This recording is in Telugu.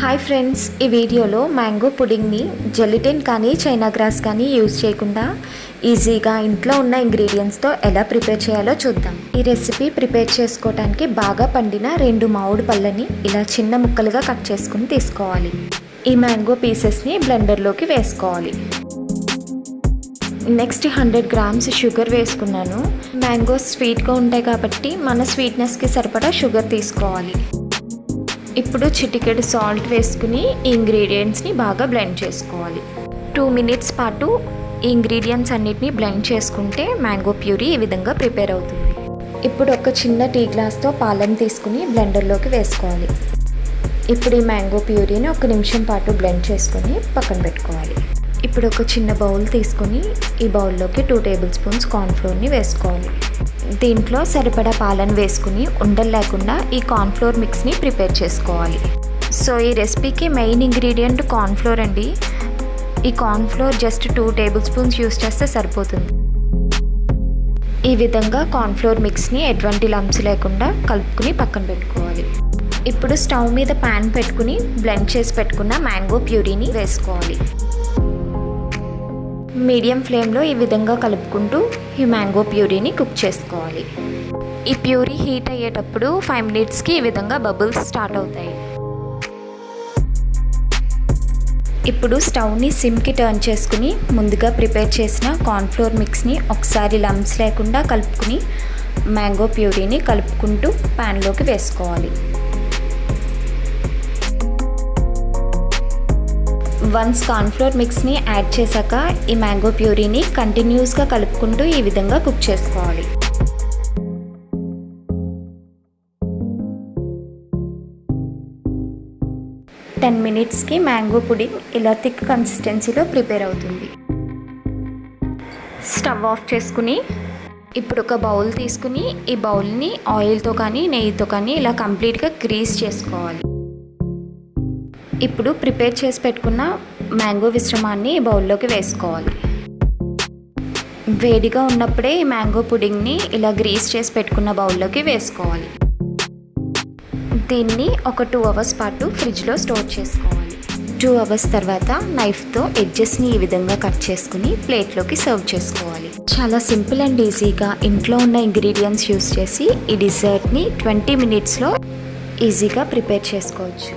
హాయ్ ఫ్రెండ్స్, ఈ వీడియోలో మ్యాంగో పుడింగ్ని జెలటిన్ కానీ చైనా గ్రాస్ కానీ యూజ్ చేయకుండా ఈజీగా ఇంట్లో ఉన్న ఇంగ్రీడియంట్స్తో ఎలా ప్రిపేర్ చేయాలో చూద్దాం. ఈ రెసిపీ ప్రిపేర్ చేసుకోవడానికి బాగా పండిన 2 మామిడి పళ్ళని ఇలా చిన్న ముక్కలుగా కట్ చేసుకుని తీసుకోవాలి. ఈ మ్యాంగో పీసెస్ని బ్లెండర్లోకి వేసుకోవాలి. నెక్స్ట్ 100 గ్రామ్స్ షుగర్ వేసుకున్నాను. మ్యాంగోస్ స్వీట్గా ఉంటాయి కాబట్టి మన స్వీట్నెస్కి సరిపడా షుగర్ తీసుకోవాలి. ఇప్పుడు చిటికెడు సాల్ట్ వేసుకుని ఈ ఇంగ్రీడియంట్స్ని బాగా బ్లెండ్ చేసుకోవాలి. 2 మినిట్స్ పాటు ఈ ఇంగ్రీడియంట్స్ అన్నిటిని బ్లెండ్ చేసుకుంటే మ్యాంగో ప్యూరీ ఈ విధంగా ప్రిపేర్ అవుతుంది. ఇప్పుడు ఒక చిన్న టీ గ్లాస్తో పాలను తీసుకుని బ్లెండర్లోకి వేసుకోవాలి. ఇప్పుడు ఈ మ్యాంగో ప్యూరీని 1 నిమిషం పాటు బ్లెండ్ చేసుకొని పక్కన పెట్టుకోవాలి. ఇప్పుడు ఒక చిన్న బౌల్ తీసుకొని ఈ బౌల్లోకి 2 టేబుల్ స్పూన్స్ కార్న్ఫ్లోర్ని వేసుకోవాలి. దీంట్లో సరిపడా పాలను వేసుకుని ఉండలు లేకుండా ఈ కార్న్ఫ్లోర్ మిక్స్ని ప్రిపేర్ చేసుకోవాలి. సో ఈ రెసిపీకి మెయిన్ ఇంగ్రీడియంట్ కార్న్ఫ్లోర్ అండి. ఈ cornflour just 2 table spoons use చేస్తే సరిపోతుంది. ఈ విధంగా కార్న్ఫ్లోర్ మిక్స్ని ఎటువంటి లంప్స్ లేకుండా కలుపుకుని పక్కన పెట్టుకోవాలి. ఇప్పుడు స్టవ్ మీద ప్యాన్ పెట్టుకుని బ్లెండ్ చేసి పెట్టుకున్న మ్యాంగో ప్యూరీని వేసుకోవాలి. మీడియం ఫ్లేమ్లో ఈ విధంగా కలుపుకుంటూ ఈ మ్యాంగో ప్యూరీని కుక్ చేసుకోవాలి. ఈ ప్యూరీ హీట్ అయ్యేటప్పుడు 5 మినిట్స్కి ఈ విధంగా బబుల్స్ స్టార్ట్ అవుతాయి. ఇప్పుడు స్టవ్ని సిమ్కి టర్న్ చేసుకుని ముందుగా ప్రిపేర్ చేసిన కార్న్ఫ్లోర్ మిక్స్ని ఒకసారి లంప్స్ లేకుండా కలుపుకుని మ్యాంగో ప్యూరీని కలుపుకుంటూ ప్యాన్లోకి వేసుకోవాలి. వన్స్ కార్న్ఫ్లోర్ మిక్స్ని యాడ్ చేశాక ఈ మ్యాంగో ప్యూరీని కంటిన్యూస్గా కలుపుకుంటూ ఈ విధంగా కుక్ చేసుకోవాలి. టెన్ మినిట్స్కి మ్యాంగో పుడింగ్ ఇలా థిక్ కన్సిస్టెన్సీలో ప్రిపేర్ అవుతుంది. స్టవ్ ఆఫ్ చేసుకుని ఇప్పుడు ఒక బౌల్ తీసుకుని ఈ బౌల్ని ఆయిల్తో కానీ నెయ్యితో కానీ ఇలా కంప్లీట్గా గ్రీస్ చేసుకోవాలి. ఇప్పుడు ప్రిపేర్ చేసి పెట్టుకున్న మ్యాంగో మిశ్రమాన్ని ఈ బౌల్లోకి వేసుకోవాలి. వేడిగా ఉన్నప్పుడే ఈ మ్యాంగో పుడింగ్ని ఇలా గ్రీస్ చేసి పెట్టుకున్న బౌల్లోకి వేసుకోవాలి. దీన్ని ఒక 2 అవర్స్ పాటు ఫ్రిడ్జ్లో స్టోర్ చేసుకోవాలి. 2 అవర్స్ తర్వాత నైఫ్తో ఎడ్జెస్ని ఈ విధంగా కట్ చేసుకుని ప్లేట్లోకి సర్వ్ చేసుకోవాలి. చాలా సింపుల్ అండ్ ఈజీగా ఇంట్లో ఉన్న ఇంగ్రీడియంట్స్ యూస్ చేసి ఈ డిజర్ట్ని 20 మినిట్స్లో ఈజీగా ప్రిపేర్ చేసుకోవచ్చు.